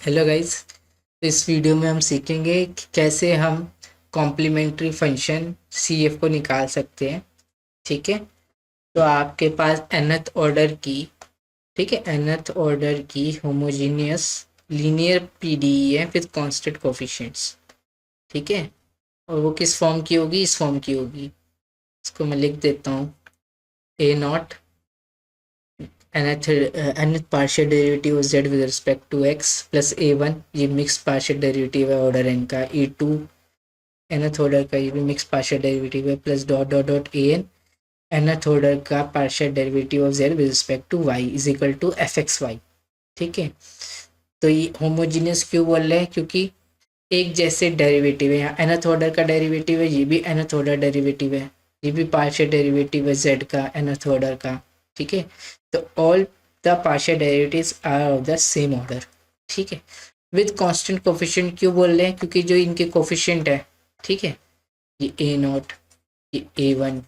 Hello guys. तो इस video में हम सीखेंगे कि कैसे हम कॉम्प्लीमेंट्री फंक्शन सी एफ को निकाल सकते हैं। ठीक है, तो आपके पास nth ऑर्डर की, ठीक है, nth ऑर्डर की होमोजीनियस लीनियर पीडीई है विद कांस्टेंट कोफिशिएंट्स। ठीक है, और वो किस फॉर्म की होगी? इस फॉर्म की होगी। इसको मैं लिख देता हूँ, A naught nth partial derivative z with respect to x plus a1, ये मिक्स पार्शियल डेरिवेटिव है ऑर्डर n का। e2 nth ऑर्डर का, ये भी मिक्स पार्शियल डेरिवेटिव है, plus dot dot dot an nth order का partial derivative of z with respect to y is equal to F X Y. ठीक है, तो ये होमोजीनियस क्यों बोल रहे हैं? क्योंकि एक जैसे डेरिवेटिव है। यहाँ nth ऑर्डर का डेरिवेटिव है, ये भी nth ऑर्डर डेरिवेटिव है, ये भी पार्शियल डेरिवेटिव है z का nth ऑर्डर का। ठीक है, तो all the partial derivatives are of the same order. ठीक है, विद कांस्टेंट कोफिशिएंट क्यों बोल रहे हैं? क्योंकि जो इनके कोफिशिएंट है, ठीक है, ये ए नॉट, ये ए वन,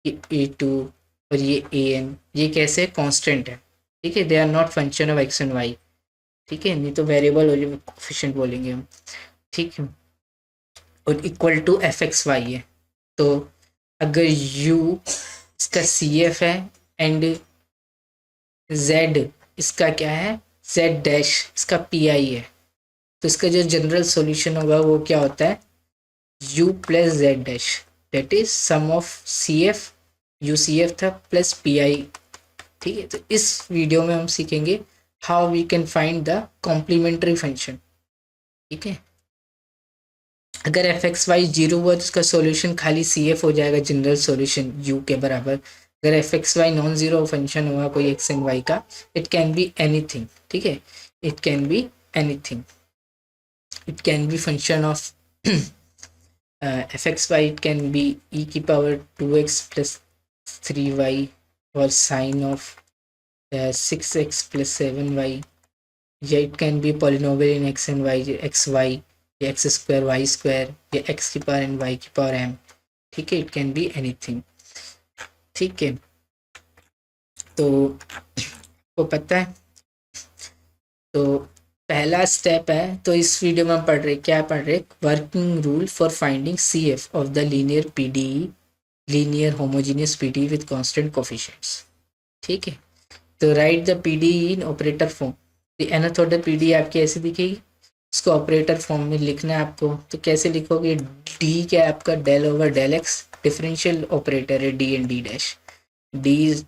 ये ए टू और ये ए एन, ये कैसे कांस्टेंट है? ठीक है, they are not function of X and Y. ठीक है, नहीं तो वेरिएबल हो जाए, कोफिशिएंट बोलेंगे हम। ठीक है, और equal to F X Y है। तो अगर u इसका सी एफ है एंड z इसका क्या है, z डैश इसका पी आई है, तो इसका जो जनरल सॉल्यूशन होगा वो क्या होता है, u प्लस Z dash, that is sum of C F, U C F था प्लस पी आई। ठीक है, तो इस वीडियो में हम सीखेंगे how we can find the complementary function. ठीक है, अगर एफ एक्स वाई जीरो हुआ तो इसका सॉल्यूशन खाली सी एफ हो जाएगा, जनरल सॉल्यूशन यू के बराबर। अगर F X Y non zero function हुआ कोई एक्स एंड वाई का, इट कैन बी एनीथिंग। ठीक है, it can be anything, it can be function of F X Y, it can be E की power two X plus three Y, और sine of six X plus seven Y, या it can be polynomial in X and Y, X Y, या X square Y square, या x की power N Y की power M. ठीक है, it can be anything. ठीक है, तो आपको पता है, तो पहला स्टेप है, तो इस वीडियो में हम पढ़ रहे, क्या पढ़ रहे, working rule for finding C F of the linear PDE, linear homogeneous PDE with constant coefficients. ठीक है, तो write the PDE in operator form. nth order PDE आपकी ऐसे दिखेगी, इसको ऑपरेटर फॉर्म में लिखना है आपको। तो कैसे लिखोगे, डी क्या है आपका, del over del X, differential operator है D and D dash. D is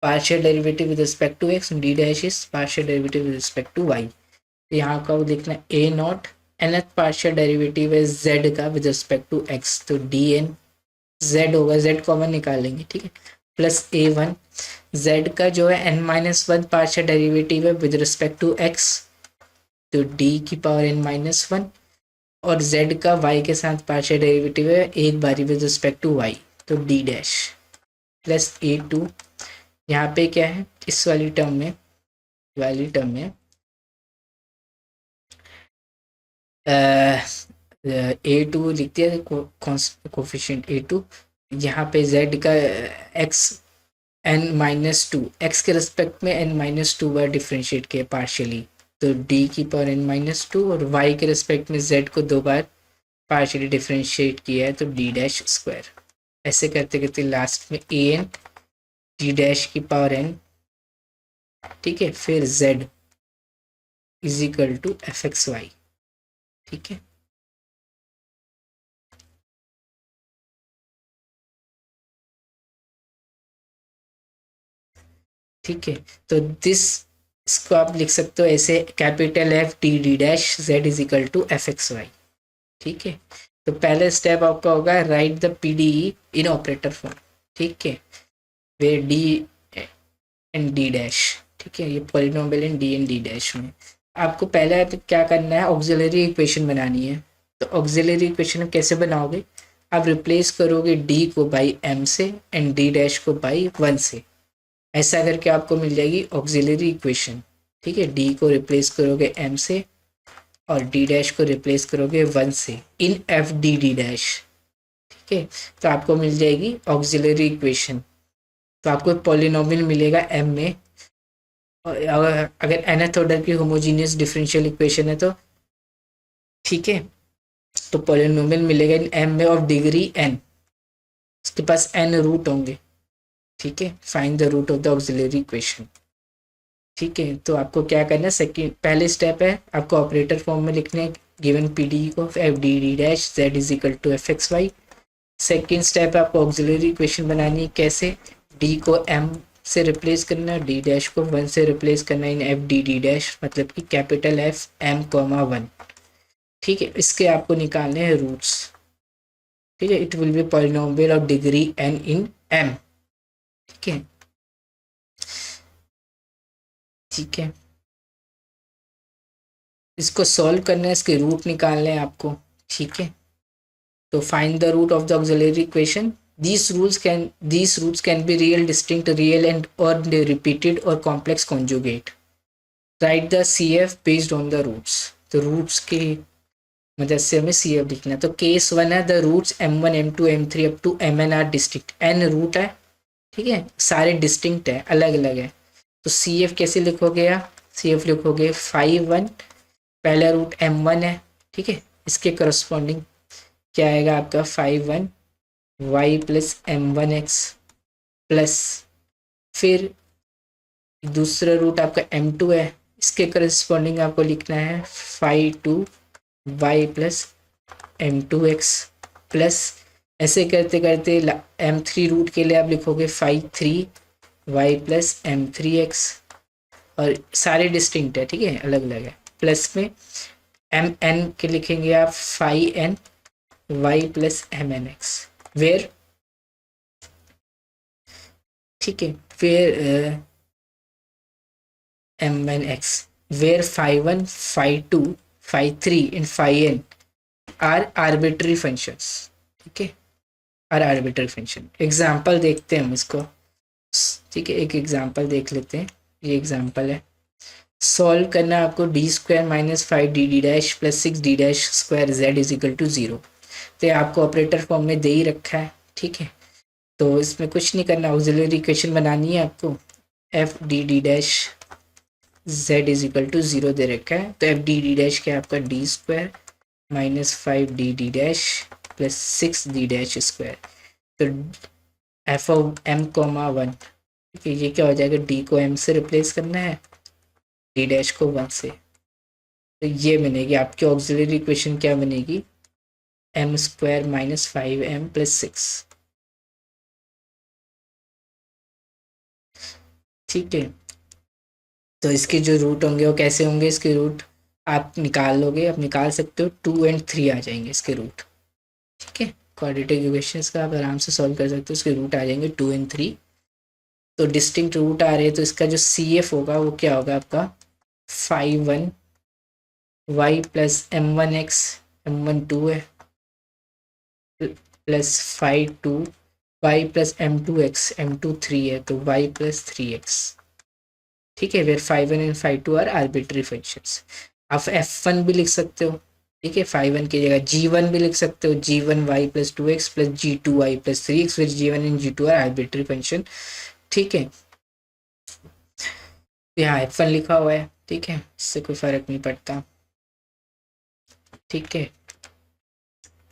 partial derivative with respect to X, D dash is partial derivative with respect to Y. तो यहाँ का वो लिखना है A naught, nth partial derivative है z का with respect to x, तो D N z होगा, z कॉमन निकालेंगे। ठीक है, प्लस ए वन, z का जो है n minus one partial derivative है विद रिस्पेक्ट टू x, तो d की पावर n माइनस वन, और z का y के साथ पार्शियल डेरिवेटिव है एक बारी विद रिस्पेक्ट टू y, तो d dash, plus A two, यहाँ पे क्या है, इस वाली टर्म में, ए टू लिखते हैं कोफिशिएंट ए टू, यहाँ पे z का x n minus two, x के रिस्पेक्ट में n माइनस टू बार डिफ्रेंशिएट किया पार्शियली, तो d की पावर n माइनस टू, और y के रिस्पेक्ट में z को दो बार पार्शियली डिफ्रेंशिएट किया है, तो d डैश स्क्वायर। ऐसे करते करते लास्ट में ए एन डी डैश की पावर n, ठीक है, फिर z is equal to F X Y. ठीक है, ठीक है, तो दिस, इसको आप लिख सकते हो ऐसे, capital F T D dash Z is equal to F X Y. ठीक है, तो पहले स्टेप आपका होगा write the P D E in operator form. ठीक है, वे डी एंड डी डैश, ठीक है, ये polynomial in D and D dash में आपको पहले तो क्या करना है, ऑक्सिलरी इक्वेशन बनानी है। तो ऑक्सिलरी इक्वेशन कैसे बनाओगे, आप रिप्लेस करोगे डी को बाई एम से एंड डी डैश को बाई वन से, ऐसा करके आपको मिल जाएगी ऑक्सिलरी इक्वेशन। ठीक है, डी को रिप्लेस करोगे एम से और डी डैश को रिप्लेस करोगे वन से in F D D dash. ठीक है, तो आपको मिल जाएगी ऑक्सिलरी इक्वेशन। तो आपको पॉलिनोमियल मिलेगा एम में, और अगर nth ऑर्डर की होमोजीनियस डिफरेंशियल इक्वेशन है तो ठीक है, तो पॉलिनोमियल मिलेगा इन एम में ऑफ डिग्री n, उसके पास n रूट होंगे। ठीक है, find the root of the auxiliary equation. ठीक है, तो आपको क्या करना है, सेकंड पहले स्टेप है आपको ऑपरेटर फॉर्म में लिखने हैं गिवन पी डी को F D D dash Z is equal to F X Y. Second step है आपको ऑक्सिलरी इक्वेशन बनानी है, कैसे, डी को एम से रिप्लेस करना है, डी डैश को 1 से रिप्लेस करना है in F D D dash, मतलब कि कैपिटल एफ एम कॉमा 1। ठीक है, इसके आपको निकालने हैं रूट्स। ठीक है, it will be polynomial of degree N in M. ठीक है, ठीक है, इसको सॉल्व करना है, इसके रूट निकालने हैं आपको। ठीक है, तो find the root of the auxiliary equation. These roots can be real, distinct, real and or repeated or complex conjugate. Write the CF based on the roots. तो रूट्स के मदद से हमें CF लिखना है। तो केस 1 है the roots m1 m2 m3 up to mn are distinct, n root है। ठीक है, सारे डिस्टिंक्ट है, अलग अलग है। तो CF कैसे लिखोगे आप, CF लिखोगे 5 1, पहला रूट m1 है। ठीक है, इसके करस्पॉन्डिंग क्या आएगा आपका 5 1 y प्लस m1x प्लस फिर दूसरा रूट आपका m2 है, इसके करस्पॉन्डिंग आपको लिखना है 5 2 y प्लस m2x प्लस ऐसे करते करते m3 रूट के लिए आप लिखोगे 5 3 y प्लस m3x, और सारे डिस्टिंक्ट है। ठीक है, अलग अलग है। प्लस में एम एन के लिखेंगे आप 5n y plus mnx where, ठीक है, where mnx where 5 1 5 2 5 3 and 5n are arbitrary functions. ठीक है, आर आर्बिट्री फंक्शन। एग्जाम्पल देखते हैं हम इसको। ठीक है, एक एग्जाम्पल देख लेते हैं। ये एग्जाम्पल है, सॉल्व करना आपको D square minus 5 D D dash plus 6 D dash square Z is equal to 0। तो ये आपको ऑपरेटर फॉर्म में दे ही रखा है। ठीक है, तो इसमें कुछ नहीं करना, ऑक्सिलरी इक्वेशन बनानी है आपको। F D D dash Z is equal to 0 दे रखा है, तो एफ डी डी डैश क्या है आपका D square minus 5 D D dash plus 6 D dash square. तो एफ ऑफ एम कॉमा 1, ठीक है, ये क्या हो जाएगा, डी को एम से रिप्लेस करना है, डी डैश को 1 से। तो ये बनेगी आपकी ऑक्सिलरी इक्वेशन, क्या बनेगी, M square minus 5m plus 6। ठीक है, तो इसके जो रूट होंगे वो कैसे होंगे, इसके रूट आप निकाल लोगे, आप निकाल सकते हो 2 और 3 आ जाएंगे इसके रूट। ठीक है, क्वाड्रेटिक इक्वेशंस का आप आराम से सॉल्व कर सकते हो, इसके रूट आ जाएंगे 2 और 3। तो डिस्टिंक्ट रूट आ रहे हैं, तो इसका जो CF होगा वो क्या होगा आपका 5 1 y प्लस m1x, m1 2 है, plus 5 2 y plus m2x, m2 3 है, तो y प्लस 3x। ठीक है, where 5 1 and 5 2 are arbitrary functions. आप f1 भी लिख सकते हो। ठीक है, 5 1 की जगह g1 भी लिख सकते हो, g1 y plus 2x plus g2 y plus 3x, फिर g1 and g2 are arbitrary function. ठीक है, यहाँ f1 लिखा हुआ है। ठीक है, इससे कोई फर्क नहीं पड़ता। ठीक है,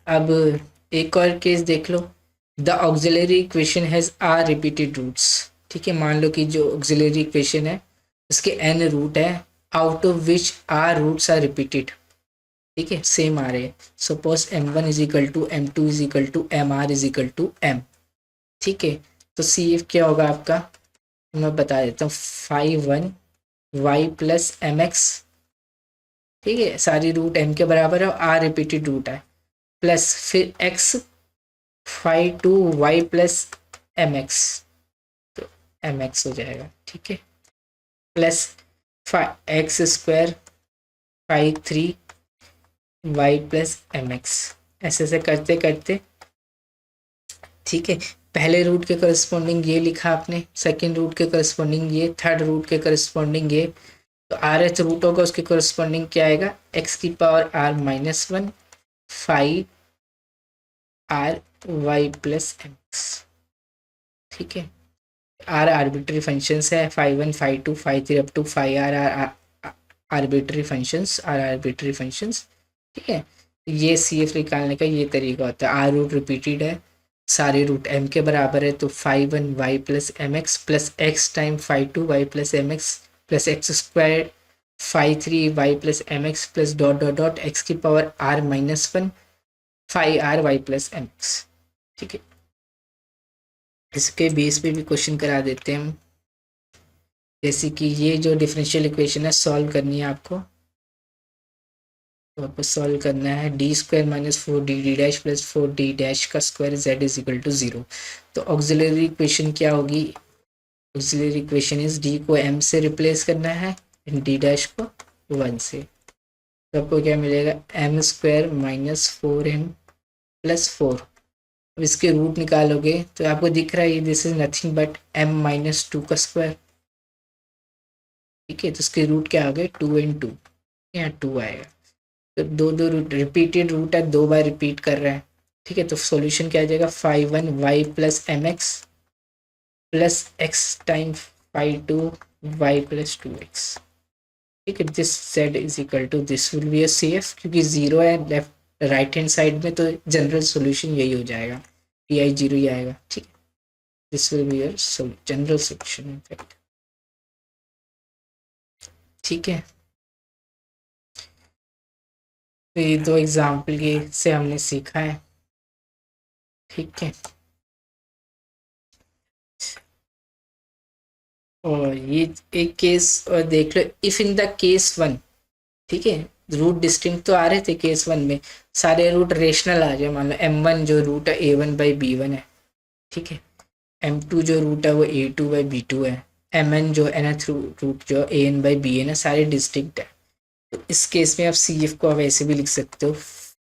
अब एक और केस देख लो, the auxiliary equation has R repeated roots. ठीक है, मान लो कि जो ऑक्सिलरी इक्वेशन है उसके n रूट है, out of which are roots are repeated. ठीक है, सेम आ रहे हैं। Suppose m1 is equal to m2 is equal to mr is equal to m। ठीक है, तो CF क्या होगा आपका, मैं बता देता हूँ 5 1 y प्लस mx। ठीक है, सारी रूट m के बराबर है और r रिपीटेड रूट है, प्लस फिर x 5 2 y प्लस mx, तो mx हो जाएगा। ठीक है, plus x square 5 3 y plus mx, ऐसे ऐसे करते करते। ठीक है, पहले रूट के करस्पॉन्डिंग ये लिखा आपने, सेकंड रूट के करस्पॉन्डिंग ये, थर्ड रूट के करस्पॉन्डिंग ये। तो rth रूट होगा, उसके करस्पॉन्डिंग क्या आएगा, x की power r minus 1 5 r y plus mx। ठीक है, आर आर्बिट्री फंक्शंस है, phi one phi two phi three up to phi R arbitrary functions, R arbitrary functions. ठीक है, ये सी एफ निकालने का ये तरीका होता है। आर रूट रिपीटेड है, सारे रूट एम के बराबर है, तो phi one Y plus M X plus X time phi two Y plus M X plus X square phi three Y plus M X plus dot dot dot X की power R minus one phi R Y plus M X. ठीक है, इसके base पे भी question करा देते हैं हम। जैसे कि ये जो डिफरेंशियल इक्वेशन है सॉल्व करनी है आपको, तो आपको सॉल्व करना है D square minus four D dash plus four D dash का square Z is equal to zero. तो ऑक्सिलरी इक्वेशन क्या होगी? ऑक्सिलरी इक्वेशन इज डी को एम से रिप्लेस करना है, डी डैश को वन से। तो आपको क्या मिलेगा? M square minus four M plus four. अब इसके रूट निकालोगे तो आपको दिख रहा है this is nothing but M minus two का स्क्वायर। ठीक है, तो इसके रूट क्या आ गए? टू एंड टू, यहाँ टू आएगा। तो दो दो रूट रिपीटेड रूट है, दो बार रिपीट कर रहे हैं। ठीक है, तो सॉल्यूशन क्या आ जाएगा? Phi one Y plus M X plus X time phi two Y plus two X. ठीक है, this Z is equal to this will be a C F, क्योंकि जीरो है लेफ्ट राइट हैंड साइड में, तो जनरल सॉल्यूशन यही हो जाएगा, पी आई जीरो ही आएगा। ठीक है, this will be your general solution in fact. ठीक है, तो ये दो एग्जाम्पल के से हमने सीखा है। ठीक है, और ये एक केस और देख लो, if in the case one. ठीक है, रूट डिस्टिंक्ट तो आ रहे थे केस वन में, सारे रूट रेशनल आ जाए। मान लो एम वन जो रूट है A one by B one है। ठीक है, एम टू जो रूट है वो ए टू बाई बी टू है, एम एन जो nth रूट जो ए एन बाई बी एन है, सारे डिस्टिंक्ट है। तो इस केस में आप सी एफ को आप ऐसे भी लिख सकते हो,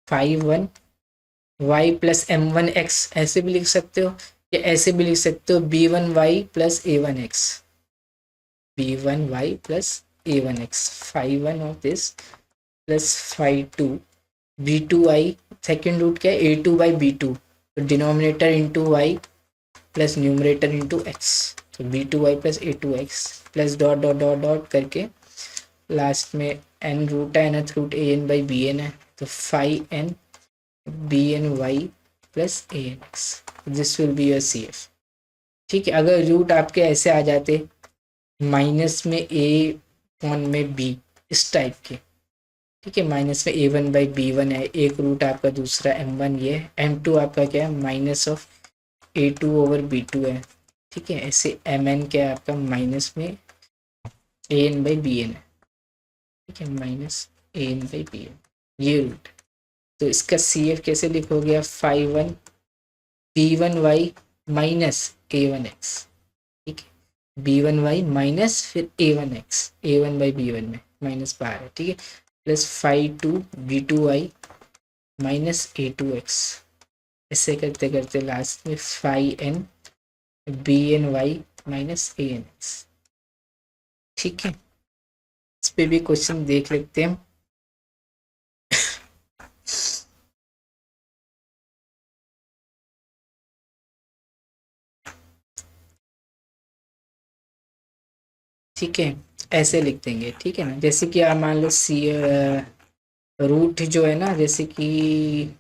phi one Y plus M one X, ऐसे भी लिख सकते हो, या ऐसे भी लिख सकते हो B one Y plus A one X, B one Y plus A one X, phi one of this plus phi two B two Y. Second root क्या है? A two by B two, तो denominator into Y plus numerator into X, तो B two Y plus A two X plus dot dot dot dot करके last में N root है, nth root A N by B N है, तो phi N B N Y plus A N X, this will be your C F. ठीक है, अगर root आपके ऐसे आ जाते माइनस में ए वन में बी, इस टाइप के। ठीक है, माइनस में A one by B one है, एक रूट आपका दूसरा एम वन, ये एम टू आपका क्या है? Minus of A two over B two है। ठीक है, ऐसे एम एन क्या है आपका? माइनस में A N by B N है। ठीक है, minus A N by B N, ये रूट। तो इसका सी एफ कैसे लिखोगे आप? Phi one B one Y minus A one X. ठीक है, बी वन वाई माइनस फिर A one X, A one by B one में माइनस बाहर है। ठीक है, plus phi two B two Y minus A two X, ऐसे करते करते लास्ट में phi N B N Y minus A N X. ठीक है, इस पे भी क्वेश्चन देख लेते हैं। ठीक है, ऐसे लिख देंगे। ठीक है ना, जैसे कि आप मान लो सी रूट जो है ना, जैसे कि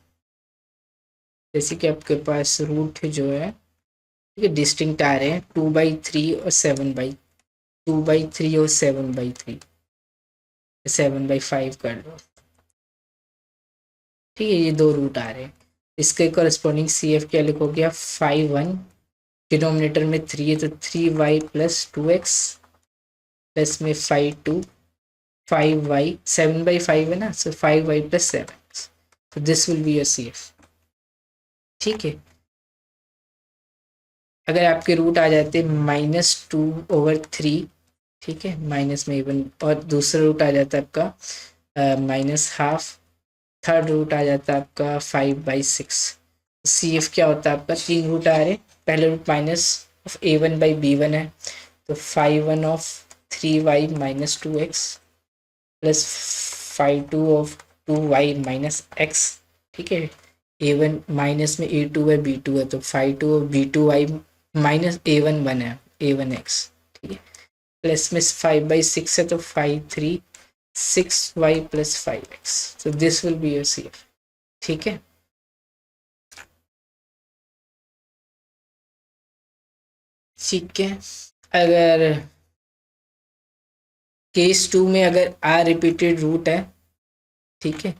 आपके पास रूट जो है, ठीक है, डिस्टिंक्ट आ रहे हैं, टू बाई थ्री और seven by, two by three और seven by three, seven by five कर लो। ठीक है, ये दो रूट आ रहे हैं, इसके कॉरेस्पॉन्डिंग सी एफ क्या लिखोगे आप? फाइव वन, डिनोमिनेटर में थ्री है तो three Y plus two X plus में phi two five Y, seven by five है ना, so five Y plus seven, तो this will be your C F. ठीक है, अगर आपके रूट आ जाते माइनस टू ओवर थ्री, ठीक है, माइनस में इवन, और दूसरा रूट आ जाता है आपका माइनस हाफ, थर्ड रूट आ जाता है आपका five by six. C F क्या होता है आपका? तीन रूट आ रहे, पहले root minus of A one by B one है, तो phi one of three Y minus two X plus phi two of two Y minus X. ठीक है, ए वन माइनस में ए टू है बी टू है, तो phi two of B two Y minus A one one है, a1x, ठीक है, plus में 5/6 है तो 5 3 6y प्लस 5x, तो this will be your CF, ठीक है। ठीक है, अगर केस 2 में अगर आर रिपीटेड रूट है, ठीक है,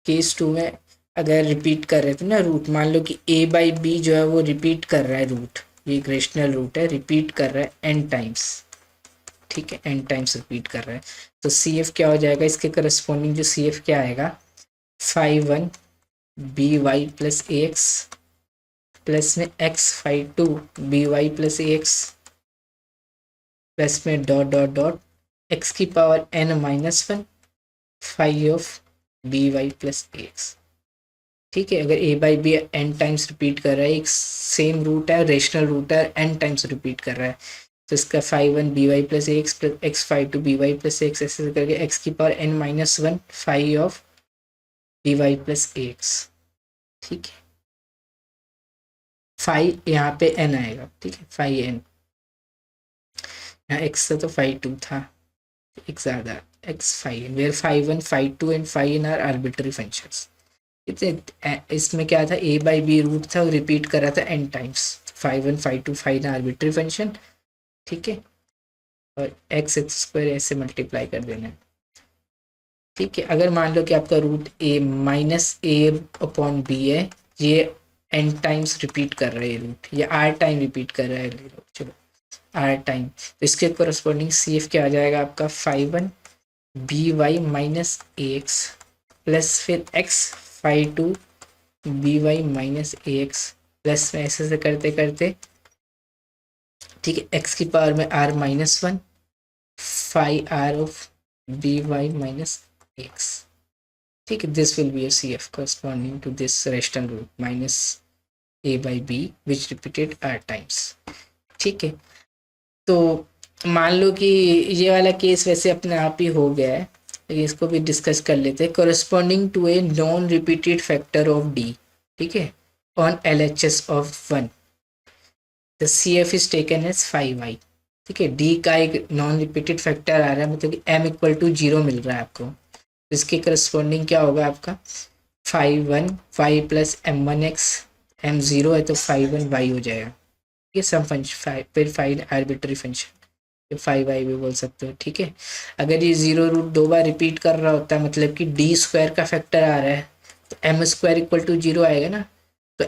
केस 2 में अगर रिपीट कर रहे थे ना रूट, मान लो कि a/b जो है वो रिपीट कर रहा है रूट, ये एक रेशनल रूट है, रिपीट कर रहा है n टाइम्स, ठीक है, n टाइम्स रिपीट कर रहा है, तो CF क्या हो जाएगा, इसके करस्पॉन्डिंग जो CF क्या आएगा, 5 1 by प्लस ax प्लस में x 5 2 by plus ax plus में डॉट डॉट डॉट x की power n-1 5 of by plus ax, ठीक है। अगर a/b n टाइम्स रिपीट कर रहा है, एक सेम रूट है, रेशनल रूट है, n टाइम्स रिपीट कर रहा है, तो इसका 5 1 by plus x plus x 5 2 by plus x, ऐसे करके x की power n-1 5 of by plus ax, ठीक है। 5 यहाँ पे n आएगा, ठीक है, 5n, यहाँ x था तो 5 2 था, एक ज़्यादा x 5n, where 5 1 5 2 and 5n are arbitrary functions. इसमें क्या था, a/b रूट था और रिपीट कर रहा था n टाइम्स, 5 1 5 2 5 आर्बिट्ररी फंक्शन, ठीक है, और x² ऐसे मल्टीप्लाई कर देना है, ठीक है। अगर मान लो कि आपका रूट a-a/b है, ये n टाइम्स रिपीट कर रहा है ये रूट, ये r टाइम रिपीट कर रहा है, चलो r टाइम, तो इसके कोरस्पॉन्डिंग CF क्या आ जाएगा आपका, 5 1 by माइनस ax प्लस फिर x 5 2 by minus ax plus में ऐसे करते करते, ठीक है, x की पावर में r-1 5 r of by minus x, ठीक है, this will B a CF corresponding to this rational root minus a/b which repeated r times, ठीक है। तो मान लो कि ये वाला केस वैसे अपने आप ही हो गया है, इसको भी डिस्कस कर लेते हैं। corresponding to a non repeated factor of d, ठीक है, on LHS of 1 the CF is taken as 5y, ठीक है, d का एक नॉन रिपीटेड फैक्टर आ रहा है, मतलब कि m इक्वल टू 0 मिल रहा है आपको, इसके करस्पॉन्डिंग क्या होगा आपका 5 1 y प्लस m1x, m 0 है तो 5 1 y हो जाएगा, ये सम फंक्शन, फिर 5 आर्बिट्ररी फंक्शन, 5y भी बोल सकते हो, ठीक है। अगर ये 0 रूट 2 बार रिपीट कर रहा होता है, मतलब कि d² का फैक्टर आ रहा है, तो m² इक्वल टू 0 आएगा ना, तो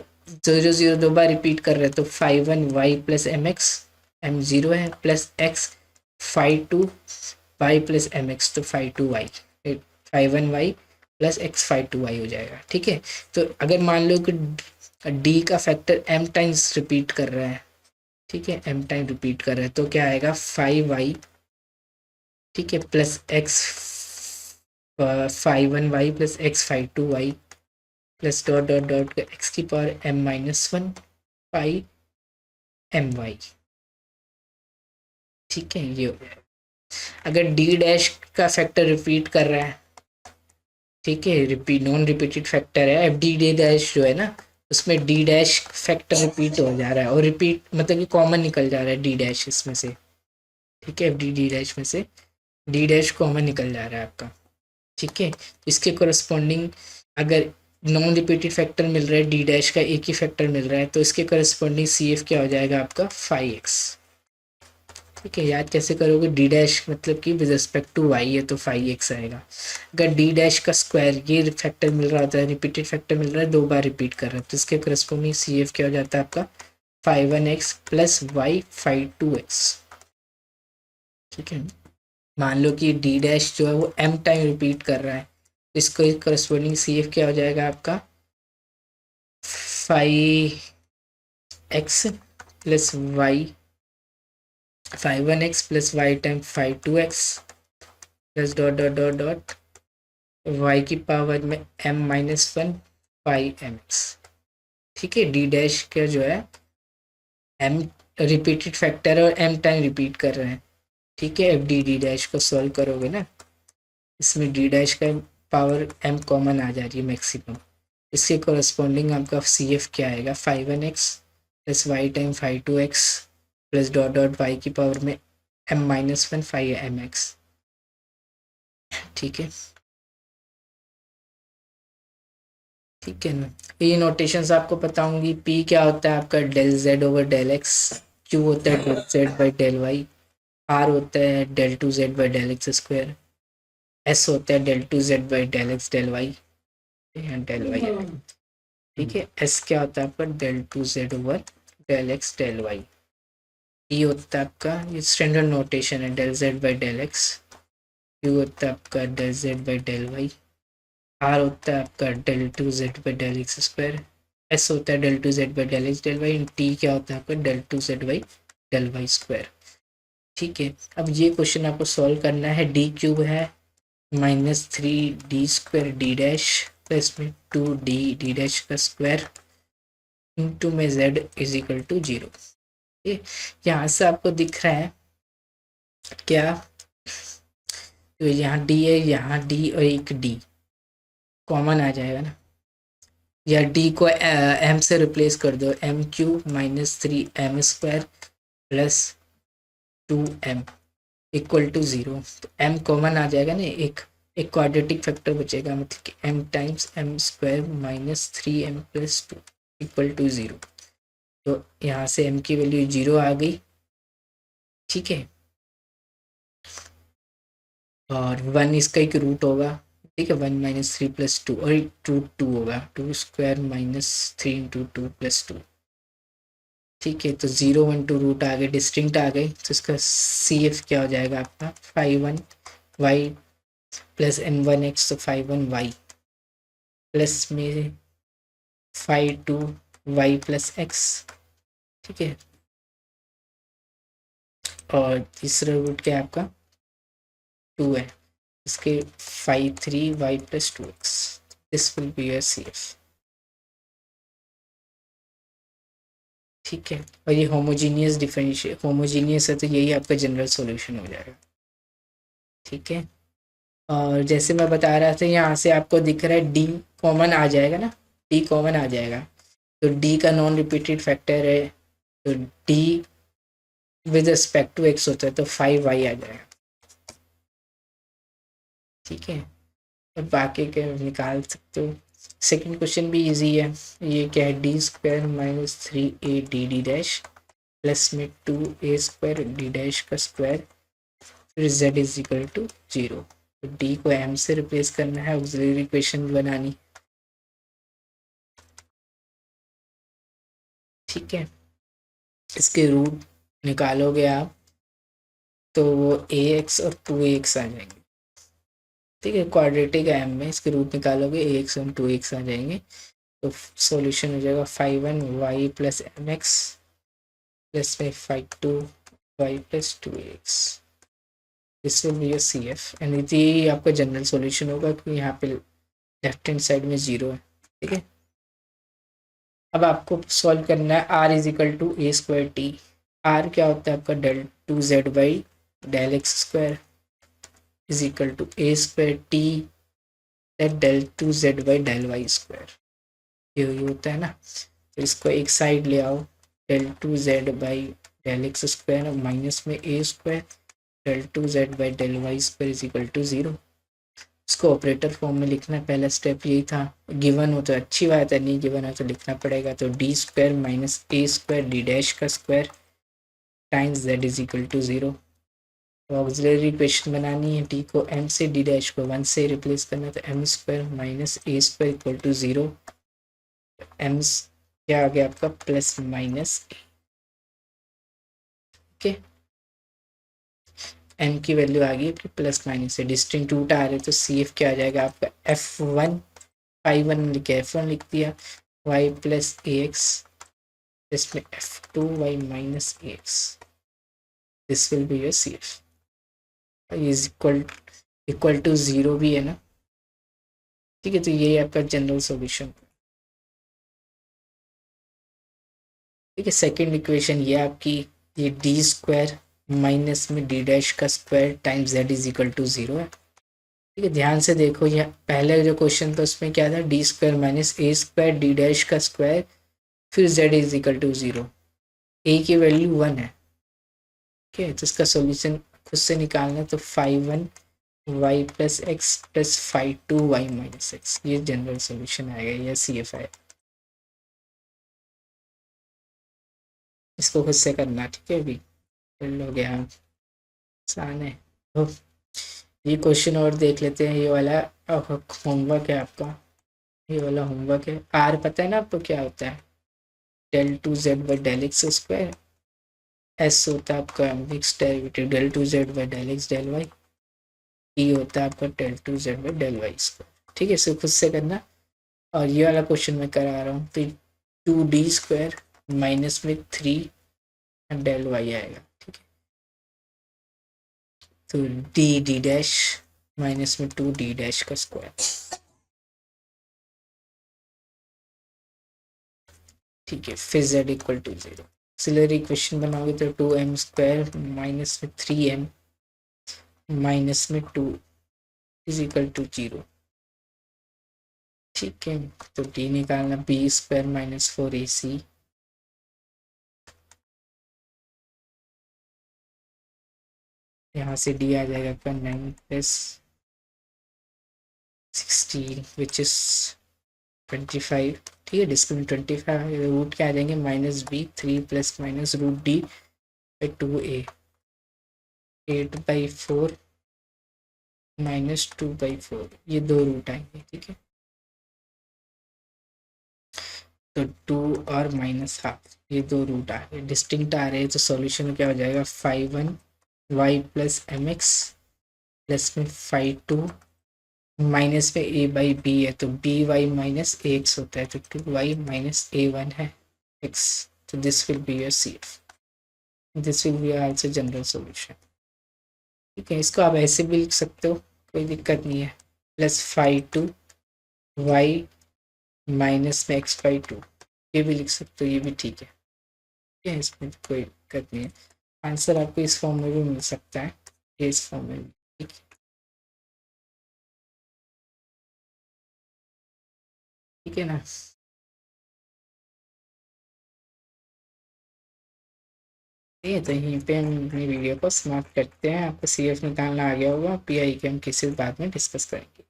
0 0 2 बार रिपीट कर रहे हैं, तो 5 1 y प्लस mx, m 0 है, plus x 5 2 y plus mx, तो 5 2 y, 5 1 y plus x 5 2 y हो जाएगा, ठीक है। तो अगर मान लो कि d का फैक्टर m टाइम्स रिपीट कर रहा है, ठीक है, m टाइम रिपीट कर रहा है, तो क्या आएगा 5y, ठीक है, plus x 5 1 y plus x 5 2 y plus dot dot dot x की पावर m-1 5 my, ठीक है, ये हो गया। अगर d डैश का फैक्टर रिपीट कर रहा है, ठीक है, रिपीट नॉन रिपीटेड फैक्टर है, एफ डी डैश जो है ना, उसमें डी डैश फैक्टर रिपीट हो जा रहा है, और रिपीट मतलब कि कॉमन निकल जा रहा है डी डैश इसमें से, ठीक है, एफ डी डैश में से डी डैश कॉमन निकल जा रहा है आपका, ठीक है। इसके कोरस्पॉन्डिंग अगर नॉन रिपीटेड फैक्टर मिल रहा है, डी डैश का एक ही फैक्टर मिल रहा है, तो इसके कोरस्पॉन्डिंग CF क्या हो जाएगा आपका 5x, ठीक है। याद कैसे करोगे, डी डैश मतलब कि विद रिस्पेक्ट टू y है तो 5x आएगा। अगर डी डैश का स्क्वायर ये फैक्टर मिल रहा होता है, रिपीटेड फैक्टर मिल रहा है, 2 बार रिपीट कर रहा है, तो इसके करस्पॉन्डिंग CF क्या हो जाता है आपका 5 1x प्लस y 5 2x, ठीक है। मान लो कि डी डैश जो है वो m टाइम रिपीट कर रहा है, इसको करस्पॉन्डिंग CF क्या हो जाएगा आपका 5x plus y 5 1x plus y time 5 2x plus dot dot dot dot y की पावर में m-1 5mx, ठीक है। डी डैश का जो है m रिपीटेड फैक्टर और m टाइम रिपीट कर रहे हैं, ठीक है। एफ डी डैश को सॉल्व करोगे ना, इसमें डी डैश का पावर m कॉमन आ जा रही है मैक्सिमम, इसके कोरस्पॉन्डिंग आपका CF क्या आएगा 5 1x plus y time 5 2x plus dot dot Y की पावर में m-1 फाइव एम एक्स। ठीक है, ठीक है ना। ये नोटेशंस आपको पता होंगी। p क्या होता है आपका del z over del x, q होता है del z by del y, r होता है del two z by del X square, s होता है del two z by del X del y, del y। ठीक है, s क्या होता है आपका del two z over del X del y। e होता है आपका, ये स्टैंडर्ड नोटेशन है, del z by del x। q होता है आपका del z by del y। r होता है आपका del two z by del X square. s होता है del two z by del X del y। t क्या होता है आपका del two z by del y square. ठीक है, अब ये क्वेश्चन आपको सॉल्व करना है। d क्यूब है minus three D square D dash plus में टू डी डी डैश का स्क्वायर इंटू में z इज इक्वल टू 0। यहाँ से आपको दिख रहा है क्या, तो यहाँ d है, यहाँ d और एक d कॉमन आ जाएगा ना, या d को m से रिप्लेस कर दो, m cube minus three M square plus two M equal to 0। तो m कॉमन आ जाएगा ना, एक क्वाड्रेटिक फैक्टर बचेगा, मतलब कि m times M square minus three M plus two equal to 0। तो यहाँ से m की वैल्यू 0 आ गई। ठीक है, और 1 इसका एक रूट होगा। ठीक है, 1 माइनस थ्री प्लस टू और रूट टू होगा, two square minus three into two plus two. ठीक है, तो 0 1 2 रूट आ गए, डिस्टिंक्ट आ गए, तो इसका सी एफ क्या हो जाएगा आपका 5 1 वाई प्लस n1 x, तो 5 1 वाई प्लस में 5 2 वाई प्लस एक्स। ठीक है, और तीसरा रूट क्या है आपका 2 है, इसके 5 3 Y plus two X. This will be your C F. ठीक है, और ये होमोजीनियस डिफरेंशियल होमोजीनियस है, तो यही आपका जनरल सॉल्यूशन हो जाएगा। ठीक है, और जैसे मैं बता रहा था, यहाँ से आपको दिख रहा है डी कॉमन आ जाएगा ना, डी कॉमन आ जाएगा, तो डी का नॉन रिपीटेड फैक्टर है, तो D with respect to X होता है, तो 5 वाई आ जाएगा। ठीक है, अब बाकी के निकाल सकते हो। सेकंड क्वेश्चन भी इजी है। ये क्या है, D square minus three A D D dash plus में two A square D dash का स्क्वायर, फिर z इज इक्वल टू 0। तो d को m से रिप्लेस करना है, ऑक्सिलरी इक्वेशन बनानी। ठीक है, इसके रूट निकालोगे आप, तो वो ax और 2ax आ जाएंगे। ठीक है, क्वाड्रेटिक है m में, इसके रूट निकालोगे ax और 2x आ जाएंगे, तो सॉल्यूशन हो जाएगा 5 1 y plus M X plus में 5 2 y plus 2ax। This will be your C F, and ये आपका जनरल सॉल्यूशन होगा, क्योंकि यहाँ पे लेफ्ट हैंड साइड में 0 है। ठीक है, अब आपको सॉल्व करना है r is equal to A square T. r क्या होता है आपका del two Z by del X square is equal to A square T del two Z by del Y square. ये होता है ना, तो इसको एक साइड ले आओ, del two Z by del X square minus में A square del two Z by del Y square is equal to 0। इसको ऑपरेटर फॉर्म में लिखना, पहला स्टेप यही था। गिवन हो तो अच्छी बात है, नहीं गिवन हो तो लिखना पड़ेगा। तो D square minus A square D dash का square times Z is equal to 0। Auxiliary equation बनानी है, डी को m से डी डैश को 1 से रिप्लेस करना, तो M square minus A square equal to 0। M क्या आ गया आपका plus minus A. Okay, m की वैल्यू आ गई आपकी प्लस माइनस से, डिस्टिंक्ट रूट आ रहे, तो सी एफ क्या आ जाएगा आपका f1 5 1 लिखे f1 लिख दिया, y प्लस ए एक्स इसमें f2 y minus A X. This will be your C F is equal to 0 भी है ना। ठीक है, तो ये आपका जनरल सॉल्यूशन। ठीक है, सेकेंड इक्वेशन ये आपकी, ये डी स्क्वायर माइनस में डी डैश का square times Z is equal to 0 है। ठीक है, ध्यान से देखो, ये पहले जो क्वेश्चन था उसमें क्या था, D square minus A square D dash का स्क्वायर फिर जेड इज इक्वल टू 0। ए की वैल्यू 1 है, ठीक है, तो इसका सॉल्यूशन खुद से निकालना, तो 5(1) y plus x plus 5(2) y minus x, ये जनरल सॉल्यूशन आएगा, ये CF है। इसको खुद से करना, ठीक है, अभी कर लोगे हम, आसान है। तो ये क्वेश्चन और देख लेते हैं, ये वाला होमवर्क है आपका, ये वाला होमवर्क है। आर पता है ना आपको क्या होता है, del two Z by del X square. S होता है आपका mix derivative del two Z by del X del Y. E होता है आपका del two Z by del Y square. ठीक है, इसे खुद से करना। और ये वाला क्वेश्चन मैं करा रहा हूँ, तो 2d² माइनस में 3 डेल वाई आएगा। ठीक है, तो डी डैश माइनस में 2d' का स्क्वायर। ठीक है, फिर z इक्वल टू 0। सिलर इक्वेशन बनाओगे तो 2m² माइनस में 3m माइनस में 2 इज इक्वल टू 0। ठीक है, तो d निकालना, b² माइनस 4ac यहाँ से d आ जाएगा आपका 9 प्लस 16 विच इज 25। ठीक है, डिस्क्रिमिनेंट 25, रूट क्या आ जाएंगे, -b 3 plus minus root d by 2a 8/4 माइनस 2/4, ये दो रूट आएंगे। ठीक है, तो 2 और माइनस हाफ, ये दो रूट आ रहे, डिस्टिंक्ट आ रहे हैं, तो सॉल्यूशन क्या हो जाएगा, 5(1) y प्लस mx प्लस में 5(2) माइनस में a बाई b है, तो by माइनस ax होता है, तो 2y माइनस a1 है x, तो this will be your CF, this will be also general solution. ठीक है, इसको आप ऐसे भी लिख सकते हो, कोई दिक्कत नहीं है, प्लस 5(2) y माइनस में x/2, ये भी लिख सकते हो, ये भी ठीक है। ठीक है, इसमें कोई दिक्कत नहीं है, आंसर आपको इस फॉर्म में भी मिल सकता है, ये इस फॉर्म में भी। ठीक है, ठीक है ना। ठीक है, तो यहीं पे हम अपनी वीडियो को समाप्त करते हैं। आपको CF निकालना आ गया होगा, PI के हम किसी बाद में डिस्कस करेंगे।